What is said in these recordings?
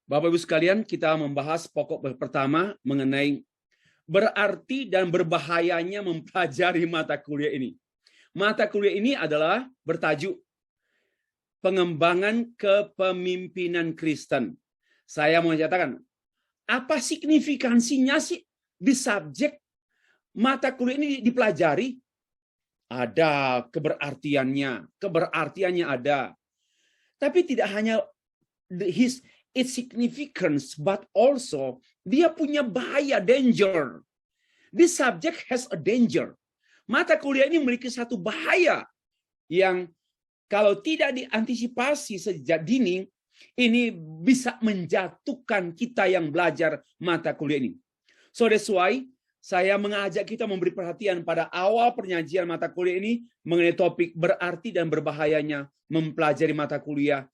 Bapak Ibu sekalian, kita membahas pokok pertama mengenai berarti dan berbahayanya mempelajari mata kuliah ini. Mata kuliah ini adalah bertajuk pengembangan kepemimpinan Kristen. Saya mau nyatakan, apa signifikansinya sih di subjek mata kuliah ini dipelajari? Ada keberartiannya ada. Tapi tidak hanya its significance, but also dia punya bahaya, danger. This subject has a danger. Mata kuliah ini memiliki satu bahaya yang kalau tidak diantisipasi sejak dini, ini bisa menjatuhkan kita yang belajar mata kuliah ini. So that's why saya mengajak kita memberi perhatian pada awal penyajian mata kuliah ini mengenai topik berarti dan berbahayanya mempelajari mata kuliah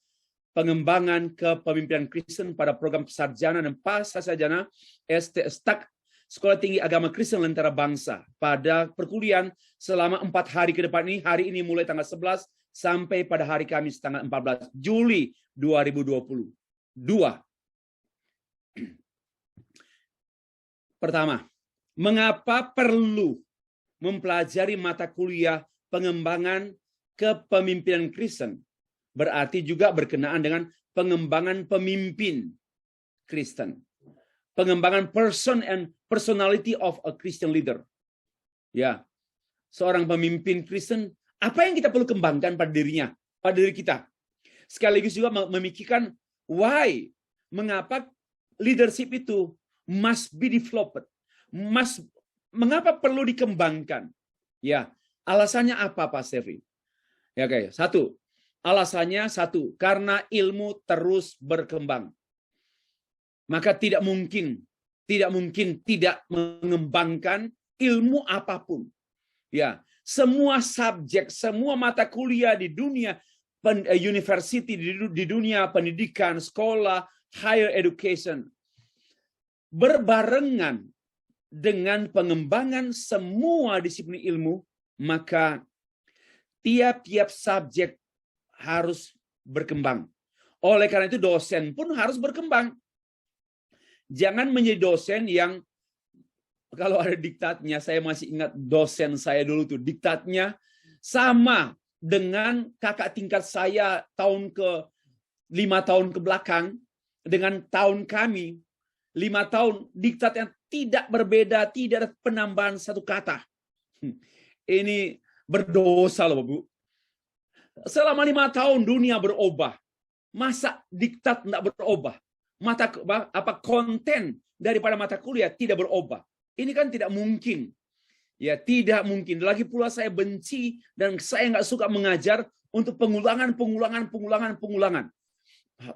pengembangan kepemimpinan Kristen pada program sarjana dan pascasarjana STAK Sekolah Tinggi Agama Kristen Lentera Bangsa pada perkuliahan selama 4 hari ke depan ini. Hari ini mulai tanggal 11 sampai pada hari Kamis tanggal 14 Juli 2022. Pertama, mengapa perlu mempelajari mata kuliah pengembangan kepemimpinan Kristen? Berarti juga berkenaan dengan pengembangan pemimpin Kristen. Pengembangan person and personality of a Christian leader. Ya, seorang pemimpin Kristen, apa yang kita perlu kembangkan pada dirinya, pada diri kita. Sekaligus juga memikirkan why, mengapa leadership itu must be developed. Mengapa perlu dikembangkan? Ya, alasannya apa, Pak Stefri? Ya, oke. Alasannya satu, karena ilmu terus berkembang. Maka tidak mungkin tidak mengembangkan ilmu apapun. Ya, semua subjek, semua mata kuliah di dunia university, di dunia pendidikan, sekolah, higher education berbarengan dengan pengembangan semua disiplin ilmu, maka tiap-tiap subjek harus berkembang. Oleh karena itu dosen pun harus berkembang. Jangan menjadi dosen yang kalau ada diktatnya, saya masih ingat dosen saya dulu tuh, diktatnya sama dengan kakak tingkat saya 5 tahun ke belakang dengan tahun kami 5 tahun, diktatnya tidak berbeda, tidak ada penambahan satu kata. Ini berdosa loh, Bu. Selama 5 tahun dunia berubah. Masa diktat tidak berubah? Konten daripada mata kuliah tidak berubah. Ini kan tidak mungkin. Ya, tidak mungkin. Lagi pula saya benci dan saya nggak suka mengajar untuk pengulangan.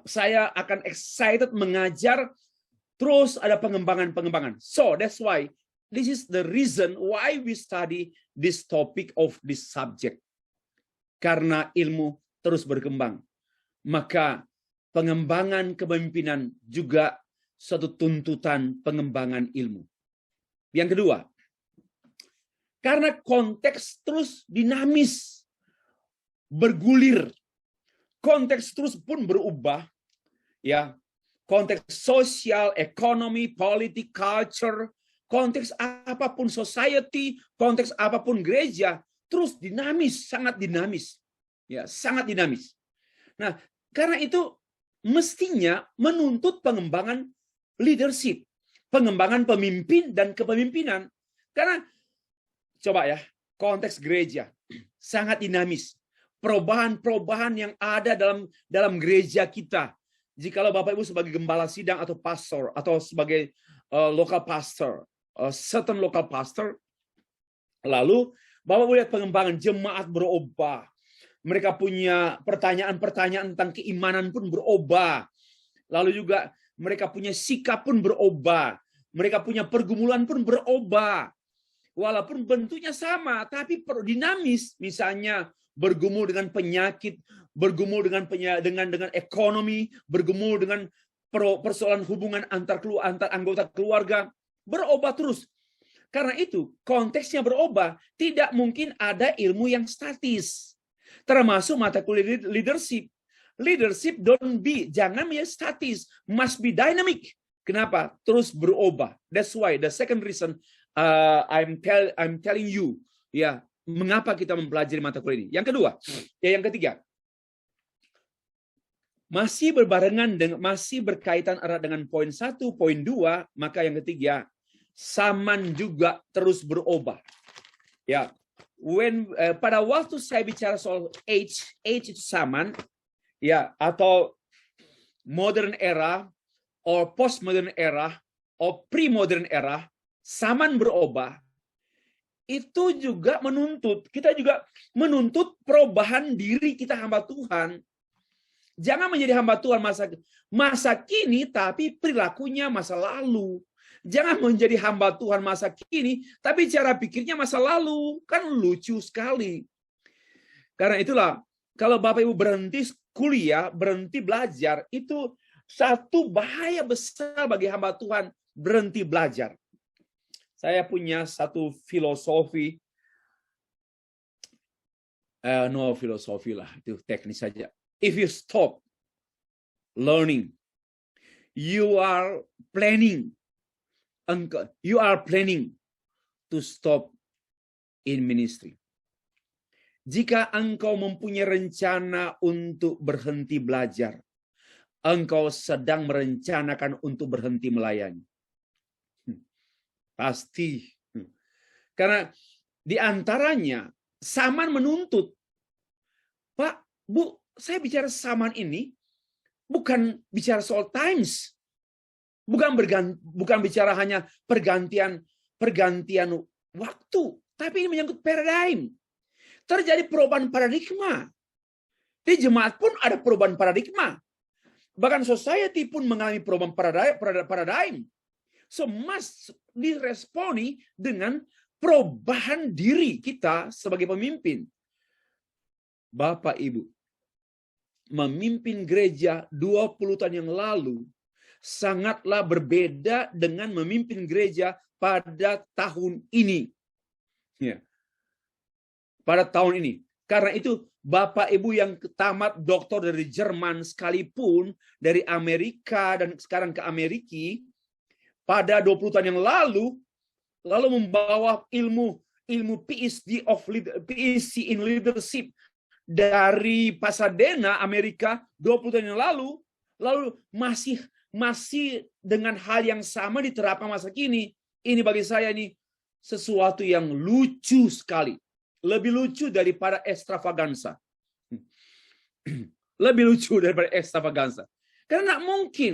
Saya akan excited mengajar terus ada pengembangan. So that's why this is the reason why we study this topic of this subject. Karena ilmu terus berkembang. Maka pengembangan kepemimpinan juga suatu tuntutan pengembangan ilmu. Yang kedua, karena konteks terus dinamis, bergulir, konteks terus pun berubah, ya, konteks sosial, ekonomi, politik, culture, konteks apapun society, konteks apapun gereja, terus dinamis, sangat dinamis, ya, sangat dinamis. Nah, karena itu mestinya menuntut pengembangan leadership, pengembangan pemimpin dan kepemimpinan. Karena coba ya, konteks gereja sangat dinamis. Perubahan-perubahan yang ada dalam gereja kita. Jikalau Bapak Ibu sebagai gembala sidang atau pastor atau sebagai local pastor, certain local pastor, lalu Bapak Ibu lihat pengembangan jemaat berubah. Mereka punya pertanyaan-pertanyaan tentang keimanan pun berubah. Lalu juga mereka punya sikap pun berubah. Mereka punya pergumulan pun berubah. Walaupun bentuknya sama, tapi dinamis. Misalnya bergumul dengan penyakit, bergumul dengan ekonomi, bergumul dengan persoalan hubungan antar anggota keluarga, berubah terus. Karena itu, konteksnya berubah, tidak mungkin ada ilmu yang statis. Termasuk mata kuliah leadership. Leadership jangan menjadi statis, must be dynamic. Kenapa? Terus berubah. That's why the second reason I'm telling you, ya, mengapa kita mempelajari mata kuliah ini. Yang kedua, yang ketiga, masih berkaitan erat dengan poin 1, poin 2, maka yang ketiga, zaman juga terus berubah. Ya, pada waktu saya bicara soal age itu zaman, ya, atau modern era, or postmodern era, or pre-modern era, zaman berubah. Itu juga kita juga menuntut perubahan diri kita hamba Tuhan. Jangan menjadi hamba Tuhan masa kini, tapi perilakunya masa lalu. Jangan menjadi hamba Tuhan masa kini, tapi cara pikirnya masa lalu. Kan lucu sekali. Karena itulah, kalau Bapak Ibu berhenti kuliah, berhenti belajar, itu satu bahaya besar bagi hamba Tuhan, berhenti belajar. Saya punya satu filosofi, filosofi lah, itu teknis saja. If you stop learning, you are planning to stop in ministry. Jika engkau mempunyai rencana untuk berhenti belajar, engkau sedang merencanakan untuk berhenti melayani. Pasti. Karena di antaranya, zaman menuntut. Pak, Bu, saya bicara zaman ini bukan bicara soal times, bukan bicara hanya pergantian waktu, tapi ini menyangkut paradigm. Terjadi perubahan paradigma. Di jemaat pun ada perubahan paradigma. Bahkan society pun mengalami perubahan paradigm. So must diresponi dengan perubahan diri kita sebagai pemimpin. Bapak Ibu, memimpin gereja 20 tahun yang lalu sangatlah berbeda dengan memimpin gereja pada tahun ini. Ya. Pada tahun ini. Karena itu Bapak Ibu yang tamat doktor dari Jerman sekalipun, dari Amerika dan sekarang ke Amerika, pada 20 tahun yang lalu membawa ilmu PhD in leadership dari Pasadena, Amerika 20 tahun yang lalu masih dengan hal yang sama diterapkan masa kini. Ini bagi saya ini sesuatu yang lucu sekali. Lebih lucu daripada extravaganza. Lebih lucu daripada extravaganza. Karena tidak mungkin,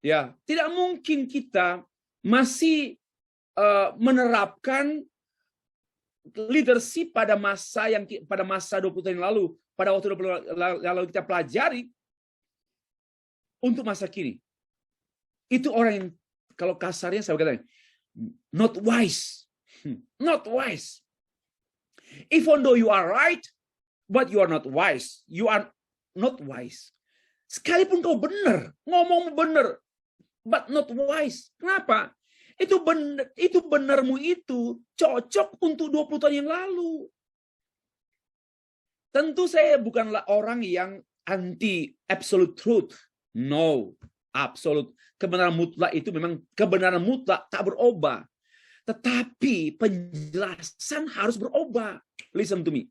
ya, tidak mungkin kita masih menerapkan leadership pada masa 20 tahun yang lalu, pada waktu 20 lalu kita pelajari untuk masa kini. Itu orang yang kalau kasarnya saya katakan not wise. Not wise. Even though you are right, but you are not wise. You are not wise. Sekalipun kau benar, ngomong benar, but not wise. Kenapa? Itu benarmu itu cocok untuk 20 tahun yang lalu. Tentu saya bukanlah orang yang anti absolute truth. No, absolute. Kebenaran mutlak itu memang kebenaran mutlak tak berubah. Tetapi penjelasan harus berubah. Listen to me.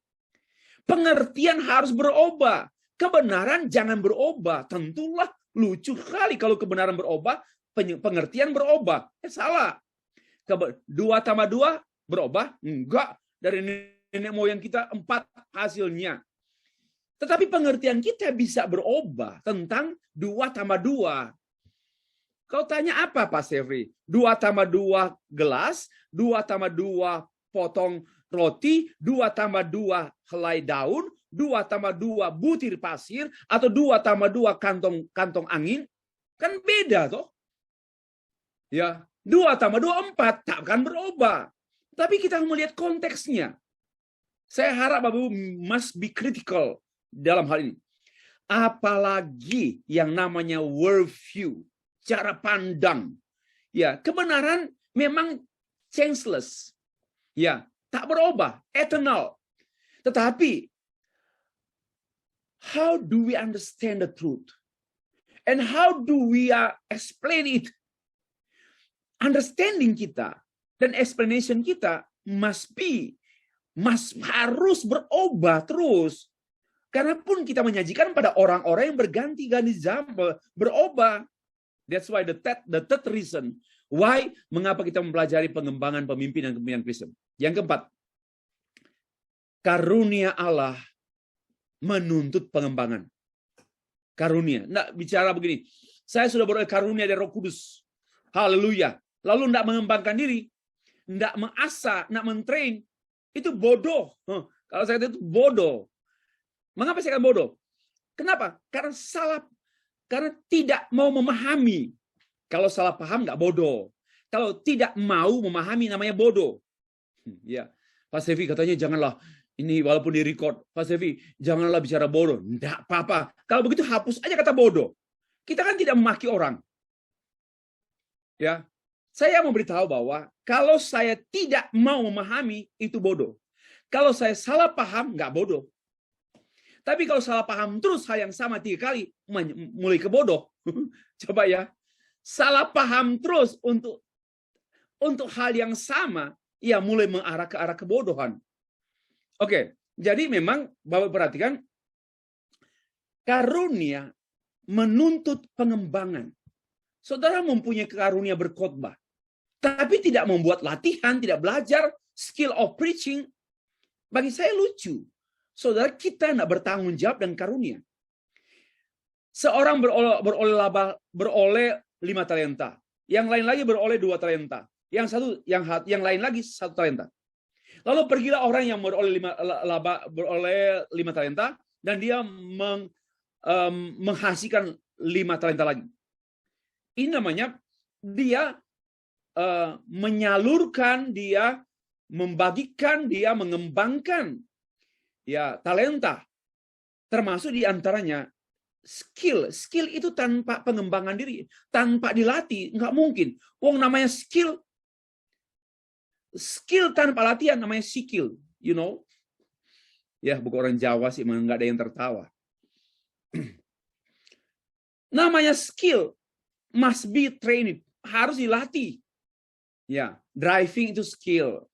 Pengertian harus berubah. Kebenaran jangan berubah. Tentulah lucu sekali kalau kebenaran berubah, pengertian berubah. Salah. 2 tambah 2 berubah? Enggak. Dari nenek moyang kita 4 hasilnya. Tetapi pengertian kita bisa berubah tentang 2 tambah 2. Kau tanya apa, Pak Sevri? 2 tambah 2 gelas, 2 tambah 2 potong roti, 2 tambah 2 helai daun, 2 tambah 2 butir pasir, atau 2 tambah 2 kantong angin. Kan beda, toh? Ya, 2 tambah 2 4, tak akan berubah. Tapi kita melihat konteksnya. Saya harap Bapak Ibu must be critical dalam hal ini. Apalagi yang namanya worldview, cara pandang. Ya, kebenaran memang changeless. Ya, tak berubah, eternal. Tetapi how do we understand the truth? And how do we explain it? Understanding kita dan explanation kita harus berubah terus. Karena pun kita menyajikan pada orang-orang yang berganti-ganti zaman, berubah. That's why the third reason why mengapa kita mempelajari pengembangan pemimpin dan kepemimpinan Kristen. Yang keempat, karunia Allah menuntut pengembangan. Karunia. Nggak bicara begini, saya sudah beroleh karunia dari Roh Kudus. Haleluya. Lalu nggak mengembangkan diri, nggak mengasah, nggak mentrain, itu bodoh. Kalau saya itu bodoh. Mengapa saya katakan bodoh? Kenapa? Karena salah, karena tidak mau memahami. Kalau salah paham nggak bodoh. Kalau tidak mau memahami namanya bodoh. Ya, Pak Sevi katanya janganlah. Ini walaupun di-record, Pak Sevi, janganlah bicara bodoh. Enggak apa-apa. Kalau begitu hapus aja kata bodoh. Kita kan tidak memaki orang. Ya, saya mau beritahu bahwa kalau saya tidak mau memahami, itu bodoh. Kalau saya salah paham, enggak bodoh. Tapi kalau salah paham terus hal yang sama 3 kali, mulai ke bodoh. Coba ya. Salah paham terus untuk hal yang sama, ya mulai mengarah ke arah kebodohan. Oke, jadi memang Bapak perhatikan, karunia menuntut pengembangan. Saudara mempunyai karunia berkhotbah, tapi tidak membuat latihan, tidak belajar skill of preaching. Bagi saya lucu. Saudara, kita tidak bertanggung jawab dengan karunia. Seorang beroleh 5 talenta, yang lain lagi beroleh 2 talenta, yang lain lagi 1 talenta. Lalu pergilah orang yang beroleh 5 talenta dan dia menghasilkan 5 talenta lagi. Ini namanya dia menyalurkan, dia membagikan, dia mengembangkan ya talenta. Termasuk diantaranya skill. Skill itu tanpa pengembangan diri, tanpa dilatih nggak mungkin. Wong namanya skill. Skill tanpa latihan namanya sikil, you know. Ya, bukan orang Jawa sih, memang nggak ada yang tertawa. Namanya skill must be trained, harus dilatih. Ya, driving itu skill.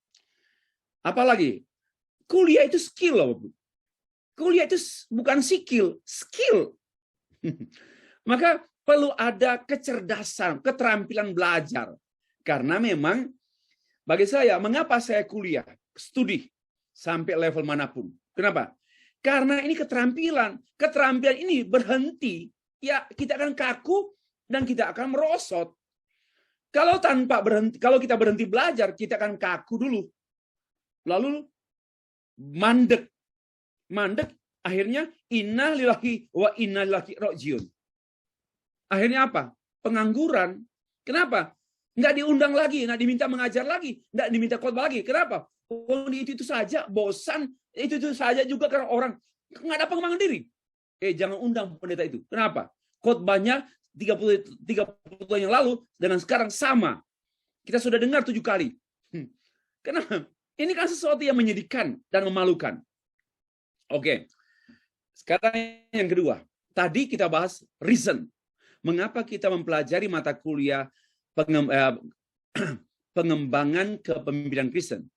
Apalagi kuliah itu skill loh. Kuliah itu bukan skill, skill. Maka perlu ada kecerdasan, keterampilan belajar. Karena memang bagi saya, mengapa saya kuliah, studi sampai level manapun? Kenapa? Karena ini keterampilan. Keterampilan ini berhenti, ya kita akan kaku dan kita akan merosot. Kalau kita berhenti belajar, kita akan kaku dulu. Lalu mandek. Mandek akhirnya inna lillahi wa inna ilaihi rajiun. Akhirnya apa? Pengangguran. Kenapa? Nggak diundang lagi, nggak diminta mengajar lagi, nggak diminta khotbah lagi. Kenapa? Oh, itu saja, bosan. Itu saja juga karena orang nggak ada pengembangan diri. Jangan undang pendeta itu. Kenapa? Khotbahnya 30 tahun yang lalu dengan sekarang sama. Kita sudah dengar 7 kali. Kenapa? Ini kan sesuatu yang menyedihkan dan memalukan. Oke. Sekarang yang kedua. Tadi kita bahas reason. Mengapa kita mempelajari mata kuliah pengembangan kepemimpinan Kristen.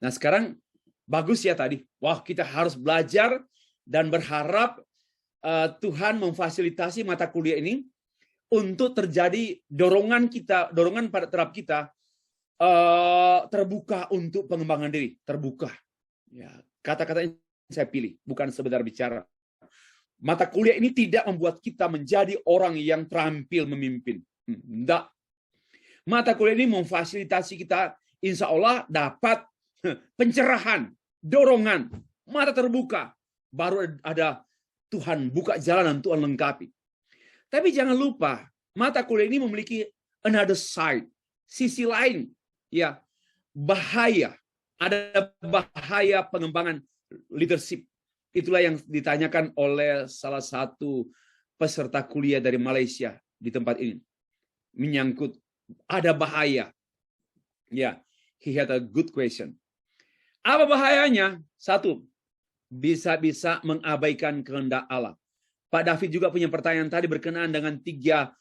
Nah sekarang bagus ya tadi. Wah kita harus belajar dan berharap Tuhan memfasilitasi mata kuliah ini untuk terjadi dorongan pada terhadap kita terbuka untuk pengembangan diri. Terbuka. Ya, kata-kata yang saya pilih, bukan sekedar bicara. Mata kuliah ini tidak membuat kita menjadi orang yang terampil memimpin. Tidak. Mata kuliah ini memfasilitasi kita, insya Allah dapat pencerahan, dorongan, mata terbuka. Baru ada Tuhan buka jalan dan Tuhan lengkapi. Tapi jangan lupa, mata kuliah ini memiliki another side, sisi lain. Ya, bahaya. Ada bahaya pengembangan leadership. Itulah yang ditanyakan oleh salah satu peserta kuliah dari Malaysia di tempat ini. Menyangkut ada bahaya. Ya, he had a good question. Apa bahayanya? 1, bisa-bisa mengabaikan kehendak Allah. Pak David juga punya pertanyaan tadi berkenaan dengan tiga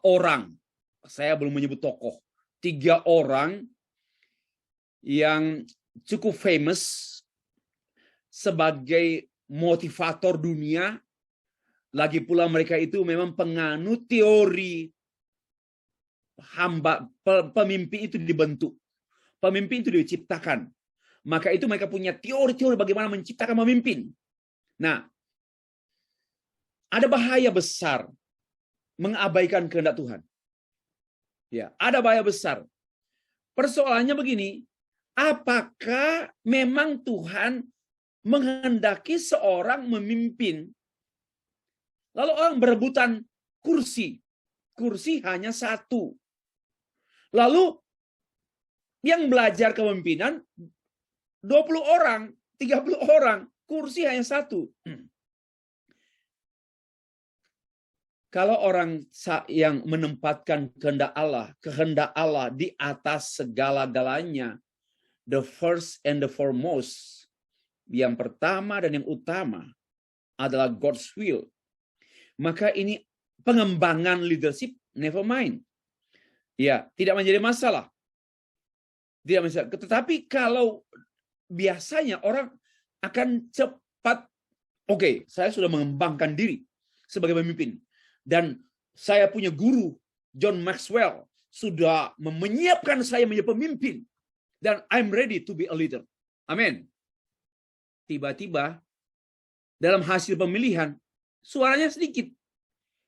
orang. Saya belum menyebut tokoh. 3 orang yang cukup famous sebagai motivator dunia. Lagi pula mereka itu memang penganut teori pemimpin itu dibentuk. Pemimpin itu diciptakan. Maka itu mereka punya teori-teori bagaimana menciptakan pemimpin. Nah, ada bahaya besar mengabaikan kehendak Tuhan. Ya, ada bahaya besar. Persoalannya begini, apakah memang Tuhan menghendaki seorang memimpin? Lalu orang berebutan kursi. Kursi hanya 1. Lalu yang belajar kepemimpinan 20 orang, 30 orang, kursi hanya 1. Kalau orang yang menempatkan kehendak Allah di atas segala-galanya, the first and the foremost, yang pertama dan yang utama adalah God's will. Maka ini pengembangan leadership, never mind. Ya, tidak menjadi masalah. Tidak masalah. Tetapi kalau biasanya orang akan cepat, oke, saya sudah mengembangkan diri sebagai pemimpin. Dan saya punya guru, John Maxwell, sudah menyiapkan saya menjadi pemimpin. Dan I'm ready to be a leader. Amin. Tiba-tiba, dalam hasil pemilihan, suaranya sedikit.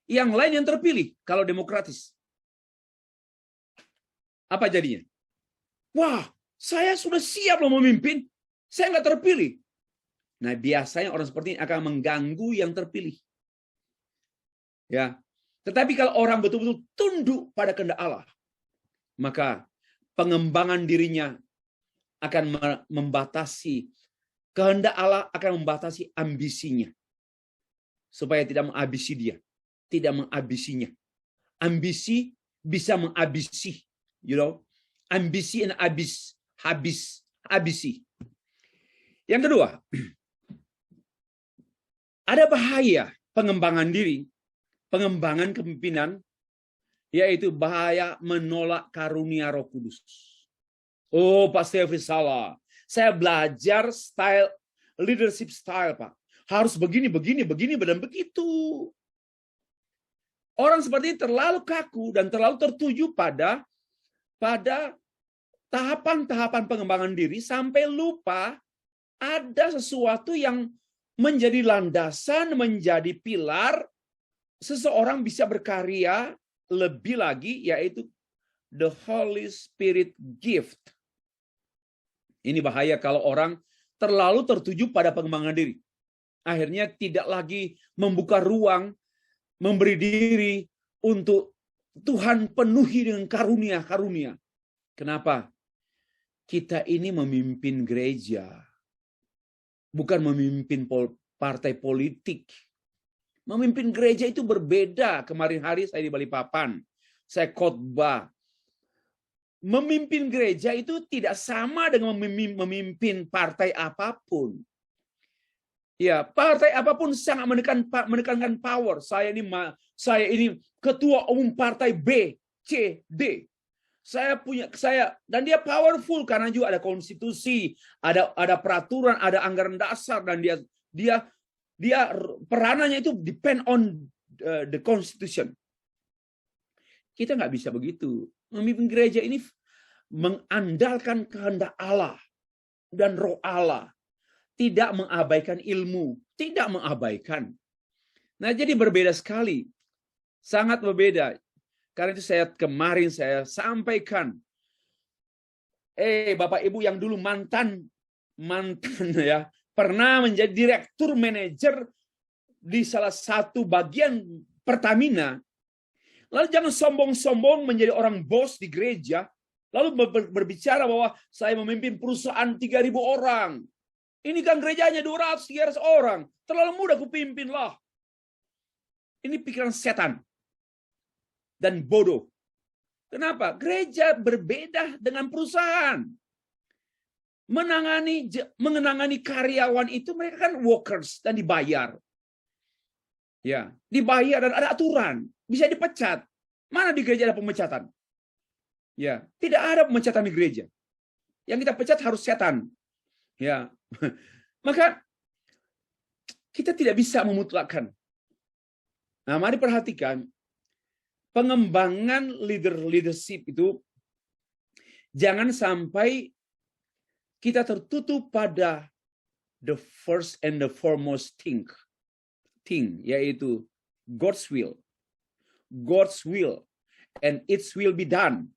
Yang lain yang terpilih, kalau demokratis. Apa jadinya? Wah, saya sudah siap loh memimpin. Saya nggak terpilih. Nah, biasanya orang seperti ini akan mengganggu yang terpilih. Ya, tetapi kalau orang betul-betul tunduk pada kehendak Allah, maka pengembangan dirinya akan membatasi, kehendak Allah akan membatasi ambisinya, supaya tidak menghabisi dia, tidak menghabisinya. Ambisi bisa menghabisi, ambisi and habisi. Yang kedua, ada bahaya pengembangan diri, pengembangan kepemimpinan, yaitu bahaya menolak karunia Roh Kudus. Oh, Pak Stefis salah. Saya belajar leadership style, Pak. Harus begini, dan begitu. Orang seperti ini terlalu kaku dan terlalu tertuju pada tahapan-tahapan pengembangan diri sampai lupa ada sesuatu yang menjadi landasan, menjadi pilar seseorang bisa berkarya lebih lagi, yaitu the Holy Spirit gift. Ini bahaya kalau orang terlalu tertuju pada pengembangan diri. Akhirnya tidak lagi membuka ruang, memberi diri untuk Tuhan penuhi dengan karunia-karunia. Kenapa? Kita ini memimpin gereja, bukan memimpin partai politik. Memimpin gereja itu berbeda. Kemarin hari saya di Balikpapan, saya khotbah. Memimpin gereja itu tidak sama dengan memimpin partai apapun. Ya, partai apapun sangat menekankan power. Saya ini ketua umum partai B, C, D. Dan dia powerful karena juga ada konstitusi, ada peraturan, ada anggaran dasar, dan dia peranannya itu depend on the constitution. Kita nggak bisa begitu. Memimpin gereja ini mengandalkan kehendak Allah dan Roh Allah, tidak mengabaikan ilmu, tidak mengabaikan. Nah, jadi berbeda sekali, sangat berbeda. Karena itu kemarin saya sampaikan, Bapak Ibu yang dulu mantan ya, pernah menjadi direktur manajer di salah satu bagian Pertamina. Lalu jangan sombong-sombong menjadi orang bos di gereja, lalu berbicara bahwa saya memimpin perusahaan 3.000 orang. Ini kan gerejanya 200-300 orang. Terlalu mudah kupimpin lah. Ini pikiran setan dan bodoh. Kenapa? Gereja berbeda dengan perusahaan. mengenangani karyawan itu, mereka kan workers dan dibayar. Ya, dibayar dan ada aturan, bisa dipecat. Mana di gereja ada pemecatan? Ya, tidak ada pemecatan di gereja. Yang kita pecat harus setan. Ya. Maka kita tidak bisa memutlakkan. Nah, mari perhatikan pengembangan leadership itu jangan sampai kita tertutup pada the first and the foremost thing, yaitu God's will. God's will and its will be done.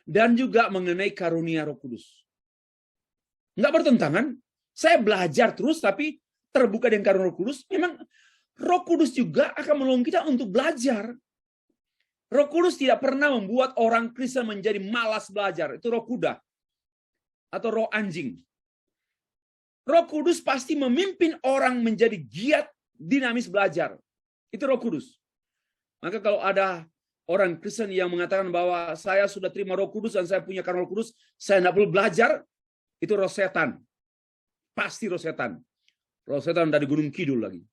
Dan juga mengenai karunia Roh Kudus. Enggak bertentangan. Saya belajar terus tapi terbuka dengan karunia Roh Kudus. Memang Roh Kudus juga akan menolong kita untuk belajar. Roh Kudus tidak pernah membuat orang Kristen menjadi malas belajar. Itu roh kuda atau roh anjing. Roh Kudus pasti memimpin orang menjadi giat, dinamis belajar. Itu Roh Kudus. Maka kalau ada orang Kristen yang mengatakan bahwa saya sudah terima Roh Kudus dan saya punya karunia Roh Kudus, saya tidak perlu belajar, itu roh setan. Pasti roh setan. Roh setan dari Gunung Kidul lagi.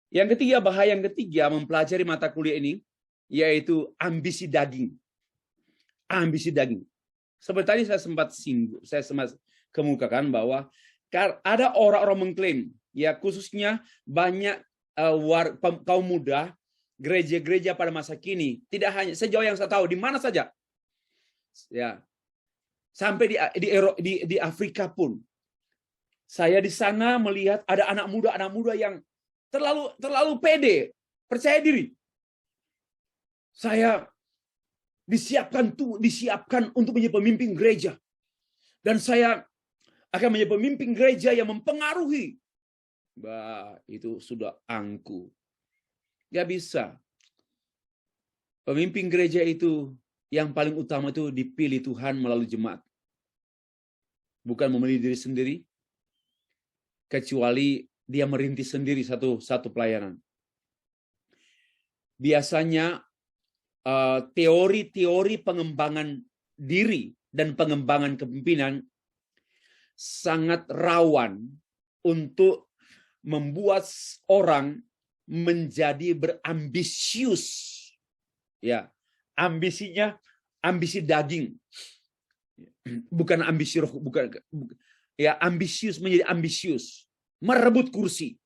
Yang ketiga, bahaya yang ketiga mempelajari mata kuliah ini, yaitu ambisi daging. Ambisi daging. Seperti tadi saya sempat kemukakan bahwa ada orang-orang mengklaim, ya khususnya banyak kaum muda, gereja-gereja pada masa kini, tidak hanya sejauh yang saya tahu di mana saja, ya sampai di Afrika pun, saya di sana melihat ada anak muda yang terlalu pede, percaya diri. Saya disiapkan untuk menjadi pemimpin gereja, dan saya akan menjadi pemimpin gereja yang mempengaruhi. Bah, itu sudah angku. Gak bisa. Pemimpin gereja itu yang paling utama itu dipilih Tuhan melalui jemaat. Bukan memilih diri sendiri, kecuali dia merintis sendiri satu pelayanan. Biasanya teori-teori pengembangan diri dan pengembangan kepemimpinan sangat rawan untuk membuat orang menjadi berambisius. Ya, ambisinya ambisi daging. Bukan ambisi roh, bukan ya, ambisius, menjadi ambisius, merebut kursi,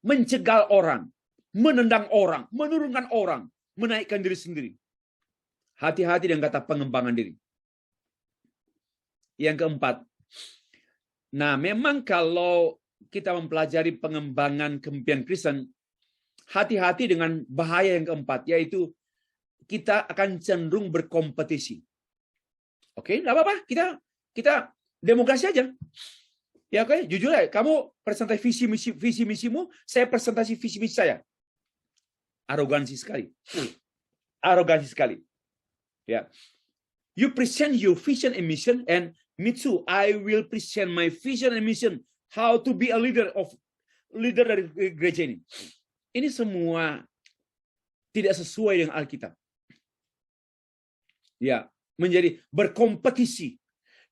mencegal orang, menendang orang, menurunkan orang, menaikkan diri sendiri. Hati-hati dengan kata pengembangan diri. Yang keempat, nah memang kalau kita mempelajari pengembangan kepemimpinan Kristen, hati-hati dengan bahaya yang keempat, yaitu kita akan cenderung berkompetisi. Oke, nggak apa-apa, kita demokrasi aja. Ya oke, jujur ya, kamu presentasi visi misimu, saya presentasi visi misi saya. Arogansi sekali. Arogansi sekali. Ya. You present your vision and mission, and me too, I will present my vision and mission. How to be a leader dari gereja ini. Ini semua tidak sesuai dengan Alkitab. Ya, menjadi berkompetisi.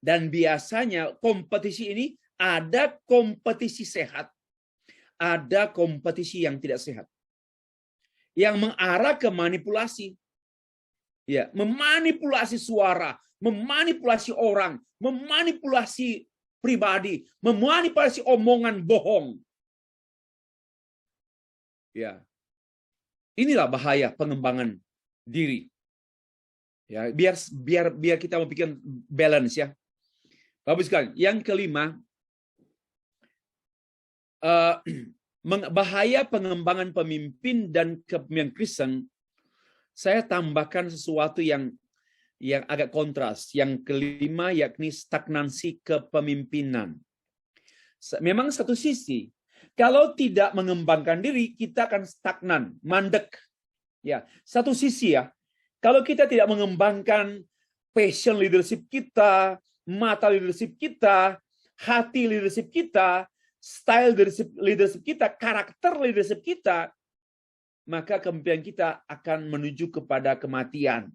Dan biasanya kompetisi ini ada kompetisi sehat, ada kompetisi yang tidak sehat, yang mengarah ke manipulasi. Ya, memanipulasi suara, memanipulasi orang, memanipulasi pribadi, memanipulasi omongan bohong. Ya. Inilah bahaya pengembangan diri. Ya, biar kita membuat balance ya. Bagus sekali. Yang kelima, bahaya pengembangan pemimpin dan kepemimpinan Kristen. Saya tambahkan sesuatu yang agak kontras. Yang kelima yakni stagnansi kepemimpinan. Memang satu sisi, kalau tidak mengembangkan diri, kita akan stagnan, mandek. Ya, satu sisi ya. Kalau kita tidak mengembangkan passion leadership kita, mata leadership kita, hati leadership kita, style leadership kita, karakter leadership kita, maka kepemimpinan kita akan menuju kepada kematian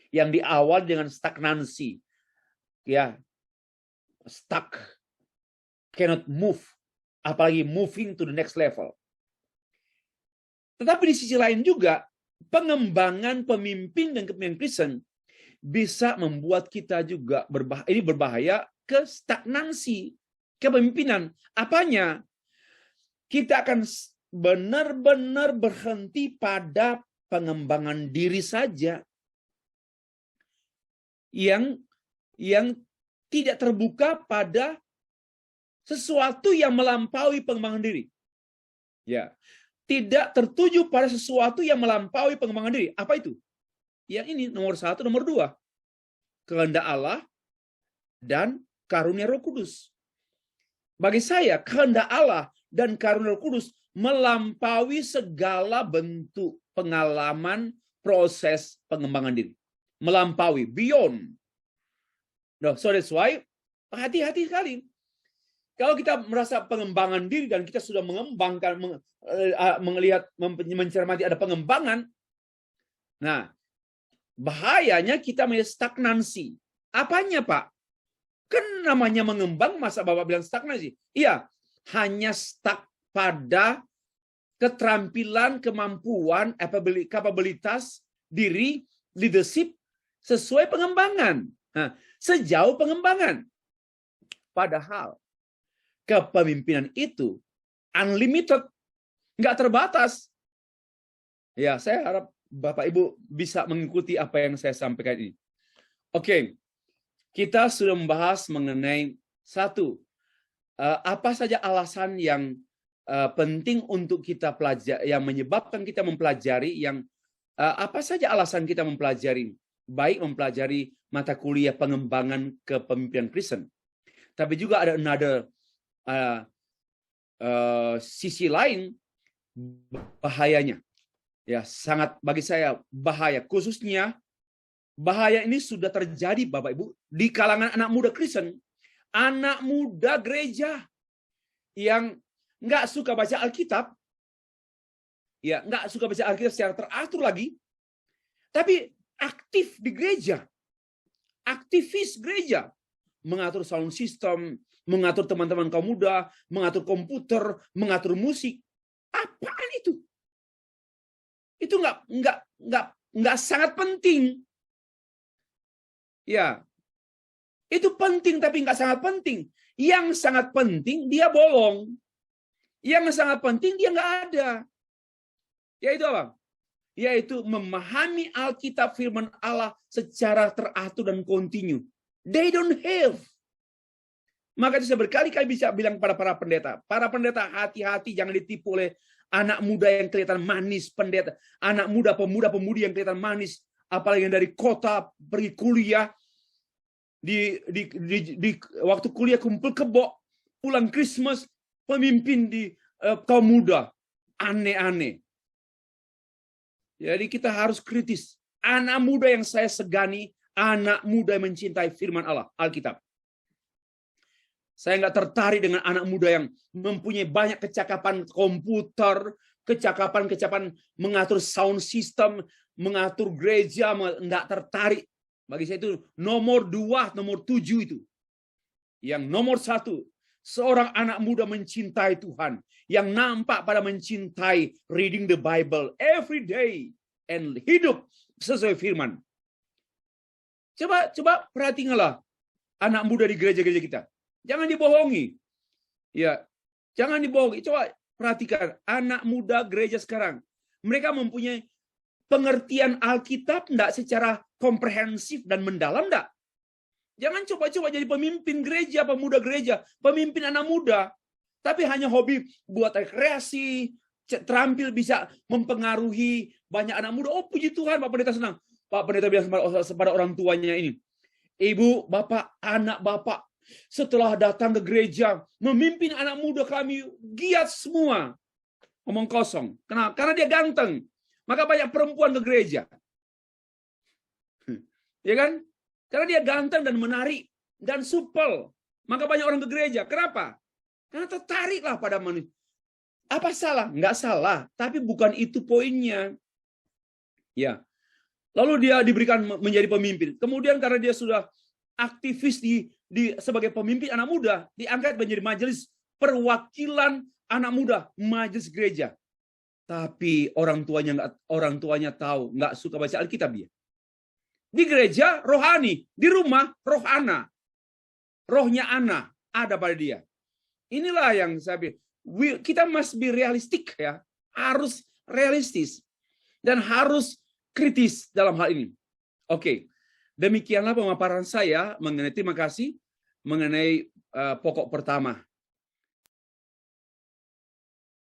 yang diawali dengan stagnansi. ya stuck, cannot move, apalagi moving to the next level. Tetapi di sisi lain juga, pengembangan pemimpin dan kepemimpinan Kristen bisa membuat kita juga berbahaya ke stagnansi kepemimpinan. Apanya? Kita akan benar-benar berhenti pada pengembangan diri saja yang tidak terbuka pada sesuatu yang melampaui pengembangan diri. Ya, tidak tertuju pada sesuatu yang melampaui pengembangan diri. Apa itu? Yang ini nomor 1, nomor 2. Kehendak Allah dan karunia Roh Kudus. Bagi saya, kehendak Allah dan karunia Roh Kudus melampaui segala bentuk pengalaman proses pengembangan diri. Melampaui, beyond. No, so that's why hati-hati sekali. Kalau kita merasa pengembangan diri dan kita sudah mengembangkan, melihat, mencermati ada pengembangan, nah, bahayanya kita menjadi stagnansi. Apanya, Pak? Kan namanya mengembang, masa Bapak bilang stagnansi? Iya, hanya stuck pada keterampilan, kemampuan, kapabilitas diri, leadership, sesuai pengembangan. Nah, sejauh pengembangan. Padahal, kepemimpinan itu unlimited, nggak terbatas. Ya, saya harap Bapak Ibu bisa mengikuti apa yang saya sampaikan ini. Oke, kita sudah membahas mengenai apa saja alasan yang penting untuk kita pelajari, yang menyebabkan kita mempelajari, apa saja alasan kita mempelajari, baik mempelajari mata kuliah pengembangan kepemimpinan Kristen, tapi juga ada sisi lain bahayanya. Ya, sangat bagi saya bahaya. Khususnya bahaya ini sudah terjadi Bapak Ibu di kalangan anak muda Kristen, anak muda gereja yang nggak suka baca Alkitab, ya nggak suka baca Alkitab secara teratur lagi, tapi aktif di gereja, aktivis gereja, mengatur sound system, mengatur teman-teman kaum muda, mengatur komputer, mengatur musik. Apaan itu? Itu nggak sangat penting. Ya, itu penting tapi nggak sangat penting. Yang sangat penting dia bolong. Yang sangat penting dia nggak ada. Yaitu apa? Yaitu memahami Alkitab firman Allah secara teratur dan kontinu. They don't have. Maka itu saya berkali-kali bisa bilang pada para pendeta, hati-hati jangan ditipu oleh anak muda yang kelihatan manis, pendeta, anak muda, pemuda-pemudi yang kelihatan manis, apalagi yang dari kota pergi kuliah, di waktu kuliah kumpul kebo, pulang Christmas, pemimpin di kaum muda, aneh-aneh. Jadi kita harus kritis. Anak muda yang saya segani, anak muda yang mencintai firman Allah, Alkitab. Saya nggak tertarik dengan anak muda yang mempunyai banyak kecakapan komputer, kecakapan mengatur sound system, mengatur gereja, nggak tertarik. Bagi saya itu nomor 2, nomor 7 itu. Yang nomor 1, seorang anak muda mencintai Tuhan, yang nampak pada mencintai reading the Bible every day and hidup sesuai firman. Coba perhatikanlah anak muda di gereja-gereja kita. Jangan dibohongi. Ya, jangan dibohongi. Coba perhatikan anak muda gereja sekarang. Mereka mempunyai pengertian Alkitab enggak secara komprehensif dan mendalam enggak? Jangan coba-coba jadi pemimpin gereja, pemuda gereja, pemimpin anak muda, tapi hanya hobi buat rekreasi, terampil bisa mempengaruhi banyak anak muda. Oh, puji Tuhan, Pak Pendeta senang. Pak Pendeta bilang kepada orang tuanya ini, Ibu, Bapak, anak Bapak, setelah datang ke gereja, memimpin anak muda kami giat semua. Ngomong kosong. Kenapa? Karena dia ganteng. Maka banyak perempuan ke gereja. Ya kan? Karena dia ganteng dan menarik dan supel. Maka banyak orang ke gereja. Kenapa? Karena tertariklah pada manusia. Apa salah? Enggak salah. Tapi bukan itu poinnya. Ya. Lalu dia diberikan menjadi pemimpin. Kemudian karena dia sudah aktivis sebagai pemimpin anak muda, diangkat menjadi majelis perwakilan anak muda, majelis gereja. Tapi orang tuanya tahu nggak suka baca Alkitab dia. Di gereja rohani, di rumah rohana. Rohnya Ana ada pada dia. Inilah yang saya bilang, kita must be realistik ya, harus realistis dan harus kritis dalam hal ini. Oke, demikianlah pemaparan saya mengenai terima kasih mengenai pokok pertama